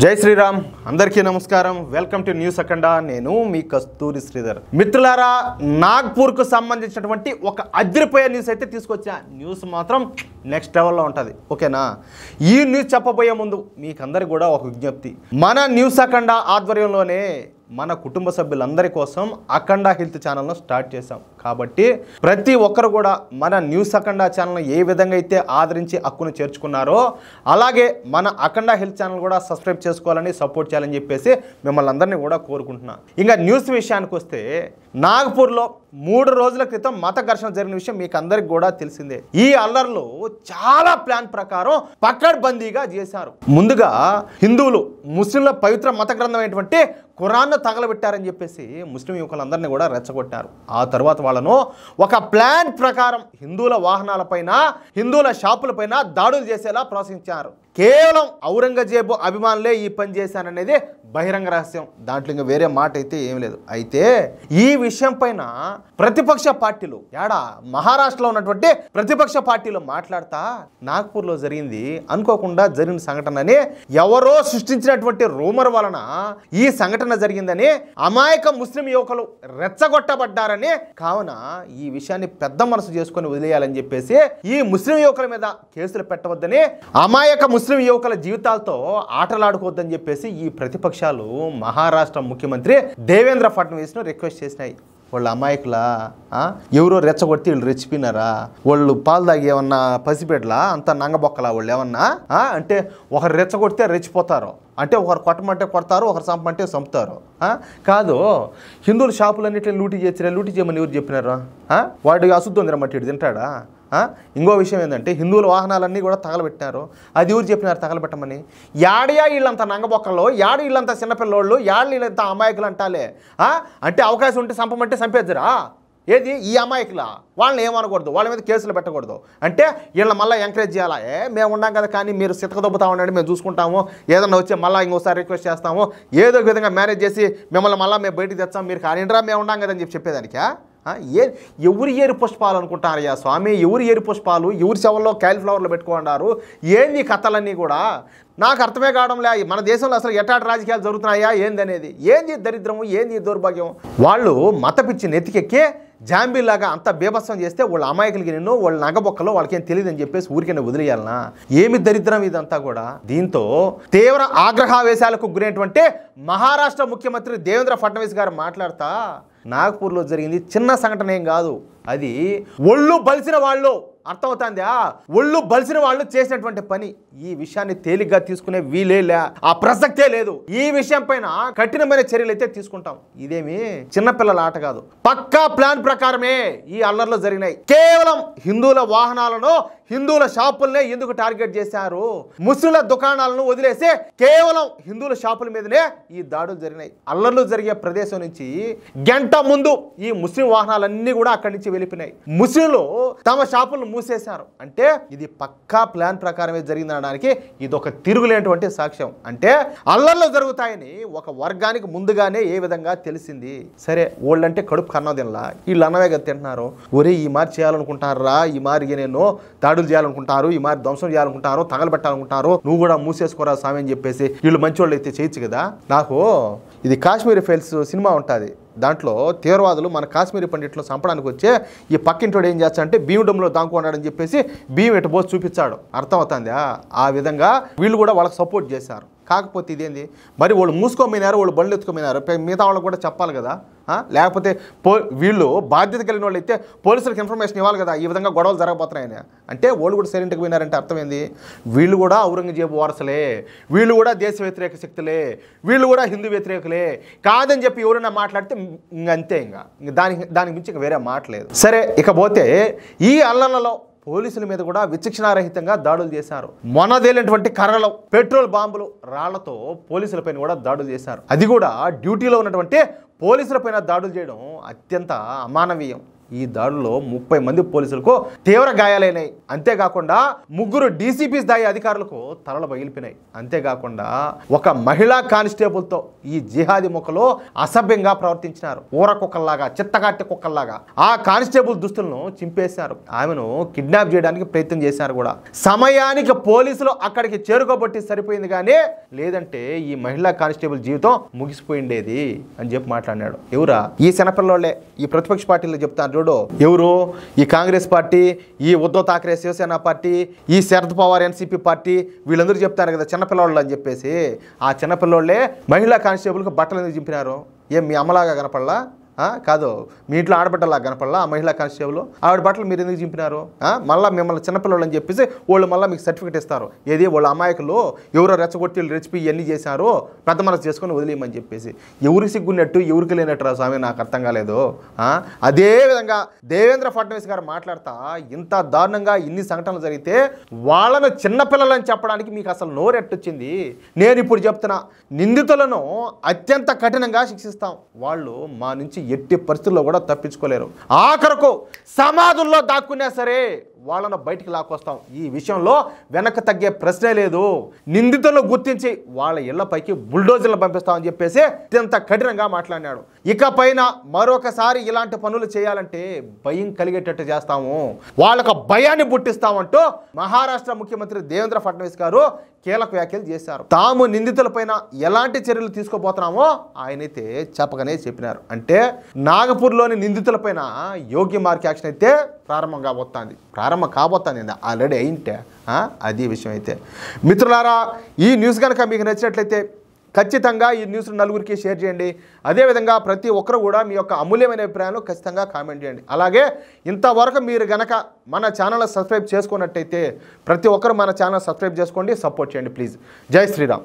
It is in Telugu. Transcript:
జై శ్రీరామ్ అందరికీ నమస్కారం వెల్కమ్ టు న్యూస్ అఖండ నేను మీ కస్తూరి శ్రీధర్ మిత్రులారా నాగ్పూర్ కు సంబంధించినటువంటి ఒక అదిరిపోయే న్యూస్ అయితే తీసుకొచ్చా న్యూస్ మాత్రం నెక్స్ట్ లెవెల్లో ఉంటుంది ఓకేనా ఈ న్యూస్ చెప్పబోయే ముందు మీకు అందరికి కూడా ఒక విజ్ఞప్తి మన న్యూస్ అఖండ ఆధ్వర్యంలోనే మన కుటుంబ సభ్యులందరి కోసం అఖండ హెల్త్ ఛానల్ను స్టార్ట్ చేశాం కాబట్టి ప్రతి ఒక్కరు కూడా మన న్యూస్ అఖండ ఛానల్ను ఏ విధంగా అయితే ఆదరించి హక్కును చేర్చుకున్నారో అలాగే మన అఖండ హెల్త్ ఛానల్ కూడా సబ్స్క్రైబ్ చేసుకోవాలని సపోర్ట్ చేయాలని చెప్పేసి మిమ్మల్ని అందరినీ కూడా కోరుకుంటున్నాను. ఇంకా న్యూస్ విషయానికి వస్తే నాగపూర్లో 3 రోజుల క్రితం మత ఘర్షణ జరిగిన విషయం మీకు అందరికి కూడా తెలిసిందే. ఈ అల్లర్లు చాలా ప్లాన్ ప్రకారం పకడ్బందీగా చేశారు. ముందుగా హిందువులు ముస్లింల పవిత్ర మత గ్రంథమైనటువంటి ఖురాన్ను తగలబెట్టారని చెప్పేసి ముస్లిం యువకులందరినీ కూడా రెచ్చగొట్టారు. ఆ తర్వాత వాళ్ళను ఒక ప్లాన్ ప్రకారం హిందువుల వాహనాలపైన హిందువుల షాపులపైన దాడులు చేసేలా ప్రోత్సహించారు. కేవలం ఔరంగజేబు అభిమానులే ఈ పని చేశారనేది బహిరంగ రహస్యం. దాంట్లో ఇంకా వేరే మాట అయితే ఏం లేదు. అయితే ఈ విషయం పైన ప్రతిపక్ష పార్టీలు మహారాష్ట్రలో ఉన్నటువంటి ప్రతిపక్ష పార్టీలు మాట్లాడతా నాగ్పూర్లో జరిగింది అనుకోకుండా జరిగిన సంఘటనని ఎవరో సృష్టించినటువంటి రూమర్ వలన ఈ సంఘటన జరిగిందని అమాయక ముస్లిం యువకులు రెచ్చగొట్టబడ్డారని కావున ఈ విషయాన్ని పెద్ద మనసు చేసుకొని వదిలేయాలని చెప్పేసి ఈ ముస్లిం యువకుల మీద కేసులు పెట్టవద్దని అమాయక ముస్లిం యువకుల జీవితాలతో ఆటలాడుకోవద్దని చెప్పేసి ఈ ప్రతిపక్షాలు మహారాష్ట్ర ముఖ్యమంత్రి దేవేంద్ర ఫడ్నవీస్ను రిక్వెస్ట్ చేసినాయి. వాళ్ళు అమాయకులా ఎవరో రెచ్చగొడితే వీళ్ళు రెచ్చిపోయినారా? వాళ్ళు పాలు తాగి ఏమన్నా పసిపెట్లా అంత నంగబొక్కలా వాళ్ళు ఏమన్నా అంటే ఒకరు రెచ్చగొడితే రెచ్చిపోతారు అంటే ఒకరు కొట్టమంటే కొడతారు ఒకరు చంపమంటే చంపుతారు కాదు. హిందువుల షాపులన్నింటినీ లూటీ చేయమని ఎవరు చెప్పినారు? వాడికి అశుద్ధం తినమంటే ఇటు తింటాడా? ఇంకో విషయం ఏంటంటే హిందువుల వాహనాలన్నీ కూడా తగలబెట్టినారు. అది ఎవరు చెప్పినారు తగలబెట్టమని? యాడయా వీళ్ళంతా నంగబొక్కలు, యాడ వీళ్ళంతా చిన్నపిల్లోళ్ళు, యాడ వీళ్ళంతా అమాయకులు అంటాలే. అంటే అవకాశం ఉంటే చంపమంటే చంపేద్దరా? ఏది ఈ అమాయకులా? వాళ్ళని ఏమనకూడదు, వాళ్ళ మీద కేసులు పెట్టకూడదు అంటే వీళ్ళని మళ్ళీ ఎంకరేజ్ చేయాలా? మేము ఉన్నాం కదా కానీ మీరు సితకదొబ్బుతా ఉండండి, మేము చూసుకుంటాము, ఏదన్నా వచ్చి మళ్ళీ ఇంకోసారి రిక్వెస్ట్ చేస్తాము, ఏదో ఒక విధంగా మేనేజ్ చేసి మిమ్మల్ని మళ్ళీ మేము బయటికి తెచ్చాము, మీరు కానిండ్రా మేము ఉన్నాం కదని చెప్పేదానికా? ఎవరు ఏరు పుష్పాలు అనుకుంటారయ్యా స్వామి? ఎవరు ఏరు పుష్పాలు? ఎవరి చెవుల్లో క్యాలీఫ్లవర్లు పెట్టుకున్నారు? ఏంది కథలన్నీ కూడా నాకు అర్థమే కావడం లే. మన దేశంలో అసలు ఎట్లాంటి రాజకీయాలు జరుగుతున్నాయా ఏందనేది? ఏంది దరిద్రము, ఏంది దౌర్భాగ్యం? వాళ్ళు మత పిచ్చి నెత్తికెక్కి జాంబీలాగా అంత బీభత్సం చేస్తే వాళ్ళ అమాయకులకి నిన్ను వాళ్ళ నగబొక్కలో వాళ్ళకేం తెలియదని చెప్పేసి ఊరికైనా వదిలేయాలనా? ఏమి దరిద్రం ఇదంతా కూడా. దీంతో తీవ్ర ఆగ్రహావేశాలకు గురైనటువంటి మహారాష్ట్ర ముఖ్యమంత్రి దేవేంద్ర ఫడ్నవీస్ గారు మాట్లాడుతా నాగ్పూర్లో జరిగింది చిన్న సంఘటన ఏం కాదు, అది ఒళ్ళు బలిసిన వాళ్ళు అర్థమవుతుందా? ఒళ్ళు బలిసిన వాళ్ళు చేసినటువంటి పని. ఈ విషయాన్ని తేలిగ్గా తీసుకునే వీలేలే, ఆ ప్రసక్తే లేదు. ఈ విషయం పైన కఠినమైన చర్యలు అయితే తీసుకుంటాం. ఇదేమి చిన్నపిల్లల ఆట కాదు, పక్కా ప్లాన్ ప్రకారమే ఈ అల్లర్లు జరిగినాయి. కేవలం హిందువుల వాహనాలను హిందువుల షాపులనే ఎందుకు టార్గెట్ చేశారు? ముస్లింల దుకాణాలను వదిలేసి కేవలం హిందువుల షాపుల మీదనే ఈ దాడులు జరిగినాయి. అల్లర్లు జరిగే ప్రదేశం నుంచి గంట ముందు ఈ ముస్లిం వాహనాలన్నీ కూడా అక్కడి నుంచి వెళ్ళిపోయినాయి. ముస్లింలు తమ షాపులను మూసేశారు. అంటే ఇది పక్కా ప్లాన్ ప్రకారమే జరిగిందనడానికి ఇది ఒక తిరుగులేనటువంటి సాక్ష్యం. అంటే అల్లర్లు జరుగుతాయని ఒక వర్గానికి ముందుగానే ఏ విధంగా తెలిసింది. సరే వాళ్ళంటే కడుపు కన్నదినలా, వీళ్ళు అన్నవే కదా తింటున్నారు. ఒరే ఈ మారి చేయాలనుకుంటారా, ఈ మారి నేను దాడులు చేయాలనుకుంటారు, ఈ మారి ధ్వంసం చేయాలనుకుంటారు, తగలబెట్టాలనుకుంటారు, నువ్వు కూడా మూసేసుకోరా స్వామి అని చెప్పేసి వీళ్ళు మంచోళ్ళు అయితే చేయొచ్చు కదా. నాకు ఇది కాశ్మీరీ ఫైల్స్ సినిమా ఉంటుంది, దాంట్లో తీవ్రవాదులు మన కాశ్మీరీ పండిట్లో చంపడానికి వచ్చే ఈ పక్కింటోడు ఏం చేస్తాడంటే భీముడంలో దాంకున్నాడని చెప్పేసి భీము ఎటు పోసి చూపించాడు. అర్థమవుతుందా? ఆ విధంగా వీళ్ళు కూడా వాళ్ళకి సపోర్ట్ చేశారు. కాకపోతే ఇదేంది మరి వాళ్ళు మూసుకోమైనారు, వాళ్ళు బండ్లు ఎత్తుకోమైనారు, మిగతా వాళ్ళకి కూడా చెప్పాలి కదా. లేకపోతే వీళ్ళు బాధ్యత కలిగిన వాళ్ళు అయితే పోలీసులకు ఇన్ఫర్మేషన్ ఇవ్వాలి కదా, ఈ విధంగా గొడవలు జరగబోతున్నాయని. అంటే వాళ్ళు కూడా సైలెంట్గా పోయినారంటే అర్థమైంది వీళ్ళు కూడా ఔరంగజేబు వారసులే, వీళ్ళు కూడా దేశ వ్యతిరేక శక్తులే, వీళ్ళు కూడా హిందూ వ్యతిరేకులే కాదని చెప్పి ఎవరైనా మాట్లాడితే ఇంకంతే. దానికి మించి వేరే మాట లేదు. సరే ఇకపోతే ఈ అల్లర్లలో పోలీసుల మీద కూడా విచక్షణారహితంగా దాడులు చేశారు. మొనదేలినటువంటి కర్రలు, పెట్రోల్ బాంబులు, రాళ్లతో పోలీసులపైన కూడా దాడులు చేశారు. అది కూడా డ్యూటీలో ఉన్నటువంటి పోలీసులపైన దాడులు చేయడం అత్యంత అమానవీయం. ఈ దాడుల్లో 30 మంది పోలీసులకు తీవ్ర గాయాలైనాయి. అంతేకాకుండా 3 డీసీపీ స్థాయి అధికారులకు తలలు పగిలిపోయినాయి. అంతేకాకుండా ఒక మహిళా కానిస్టేబుల్తో ఈ జిహాదీ ముఖలో అసభ్యంగా ప్రవర్తించినారు. ఊర కుక్కల్లాగా, చిత్తగాట్టి కుక్కల్లాగా ఆ కానిస్టేబుల్ దుస్తులను చింపేశారు. ఆమెను కిడ్నాప్ చేయడానికి ప్రయత్నం చేశారు కూడా. సమయానికి పోలీసులు అక్కడికి చేరుకోబట్టి సరిపోయింది, కానీ లేదంటే ఈ మహిళా కానిస్టేబుల్ జీవితం ముగిసిపోయిండేది అని చెప్పి మాట్లాడినాడు. ఎవరా ఈ చిన్నపిల్లోళ్ళే, ఈ ప్రతిపక్ష పార్టీలు చెప్తారు చూడు. ఎవరు ఈ కాంగ్రెస్ పార్టీ, ఈ ఉద్ధవ్ ఠాక్రే శివసేన పార్టీ, ఈ శరద్ పవార్ ఎన్సీపీ పార్టీ, వీళ్ళందరూ చెప్తారు కదా చిన్నపిల్లోళ్ళు అని చెప్పేసి. ఆ చిన్నపిల్లోళ్ళే మహిళా కానిస్టేబుల్కి బట్టలు ఎందుకు చింపినారు? ఏం మీ అమ్మలాగా కనపడలా? కాదు, మీ ఇంట్లో ఆడబిడ్డలా కనపడలా ఆ మహిళా కానిస్టేబుల్? ఆవిడ బట్టలు మీరు ఎందుకు చింపినారు? మళ్ళీ మిమ్మల్ని చిన్నపిల్లలు అని చెప్పేసి వాళ్ళు మళ్ళీ మీకు సర్టిఫికేట్ ఇస్తారు. ఏది వాళ్ళ అమాయకులు ఎవరో రెచ్చగొట్టి రెసిపీ ఇవన్నీ చేశారు, పెద్ద మనసు చేసుకొని వదిలేయమని చెప్పేసి. ఎవరికి సిగ్గున్నట్టు ఎవరికి లేనట్టు రా స్వామి, నాకు అర్థం కాలేదు. అదేవిధంగా దేవేంద్ర ఫడ్నవీస్ గారు మాట్లాడతా ఇంత దారుణంగా ఇన్ని సంఘటనలు జరిగితే వాళ్ళను చిన్నపిల్లలని చెప్పడానికి మీకు అసలు నోరెట్టొచ్చింది? నేను ఇప్పుడు చెప్తున్నా, నిందితులను అత్యంత కఠినంగా శిక్షిస్తాం. వాళ్ళు మా నుంచి ఎట్టి పరిస్థితుల్లో కూడా తప్పించుకోలేరు. ఆఖరకు సమాధుల్లో దాక్కున్నా సరే వాళ్ళను బయటికి లాక్కొస్తాం. ఈ విషయంలో వెనక్కి తగ్గే ప్రశ్నే లేదు. నిందితులను గుర్తించి వాళ్ళ ఇళ్లపైకి బుల్డోజర్లు పంపిస్తామని చెప్పేసి అత్యంత కఠినంగా మాట్లాడినాడు. ఇకపైన మరొకసారి ఇలాంటి పనులు చేయాలంటే భయం కలిగేటట్టు చేస్తాము, వాళ్ళకు భయాన్ని పుట్టిస్తామంటూ మహారాష్ట్ర ముఖ్యమంత్రి దేవేంద్ర ఫడ్నవీస్ గారు కీలక వ్యాఖ్యలు చేశారు. తాము నిందితులపైన ఎలాంటి చర్యలు తీసుకోబోతున్నామో ఆయనైతే చెప్పగానే చెప్పినారు. అంటే నాగపూర్లోని నిందితులపైన యోగ్య మార్క్ యాక్షన్ అయితే ప్రారంభం కాబోతుంది, ఆల్రెడీ అయింటే అది విషయం. అయితే మిత్రులారా, ఈ న్యూస్ కనుక మీకు నచ్చినట్లయితే ఖచ్చితంగా ఈ న్యూస్ నలుగురికి షేర్ చేయండి. అదేవిధంగా ప్రతి ఒక్కరు కూడా మీ యొక్క అమూల్యమైన అభిప్రాయాలు ఖచ్చితంగా కామెంట్ చేయండి. అలాగే ఇంతవరకు మీరు గనక మన ఛానల్ సబ్స్క్రైబ్ చేసుకున్నట్టయితే ప్రతి ఒక్కరు మన ఛానల్ సబ్స్క్రైబ్ చేసుకోండి, సపోర్ట్ చేయండి ప్లీజ్. జై శ్రీరామ్.